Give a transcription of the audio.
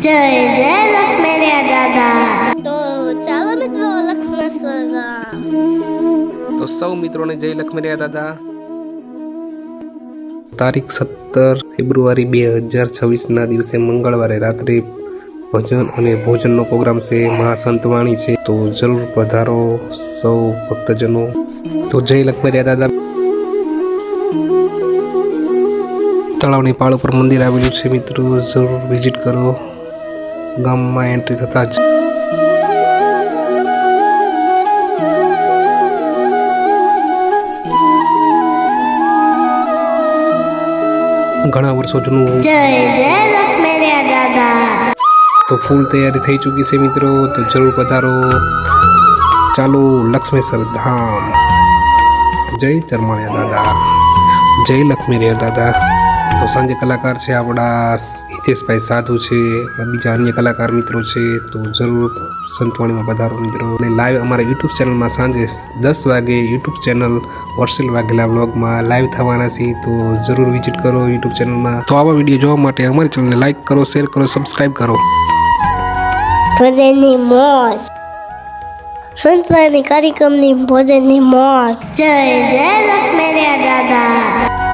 જય જય લક્ષ્મણ્યા દાદા. તો ચાલો મિત્રો લક્ષ્મણ તો સૌ મિત્રોને જય લક્ષ્મણ્યા દાદા. તારીખ 17 ફેબ્રુઆરી 2026 ના દિવસે મંગળવારે રાત્રે ભજન અને ભોજનનો પ્રોગ્રામ છે. મહાસંતવાણી છે, તો જરૂર પધારો સૌ ભક્તજનો. તો જય લક્ષ્મણ્યા દાદા. તળાવની પાળ ઉપર મંદિર આવેલું છે મિત્રો, જરૂર વિઝિટ કરો. ગામમાં એન્ટ્રી થતા જ ઘણા વર્ષો જૂનું જય જય લક્ષ્મણ્યા દાદા. તો ફૂલ તૈયારી થઈ ચૂકી છે મિત્રો, તો જરૂર પધારો. ચાલો લક્ષ્મેશ્વર ધામ. જય ચરમાણ્યા દાદા, જય લક્ષ્મીરિયા દાદા. તો સાંજે કલાકાર છે આપણા હિતેશભાઈ સાધુ છે, બીજા અન્ય કલાકાર મિત્રો છે. તો જરૂર સંતવાણીમાં પધારો મિત્રો. અને લાઈવ અમારા યુટ્યુબ ચેનલમાં સાંજે 10 વાગે યુટ્યુબ ચેનલ વર્ષેલ વાઘેલા વ્લોગમાં લાઈવ થવાના છે, તો જરૂર વિઝિટ કરો યુટ્યુબ ચેનલમાં. તો આવા વિડીયો જોવા માટે અમારી ચેનલને લાઈક કરો, શેર કરો, સબસ્ક્રાઈબ કરો. ભોજનની મોજ, સંતવાણી કાર્યક્રમની ભોજનની મોજ. જય જય લક્ષ્મણ્યા દાદા.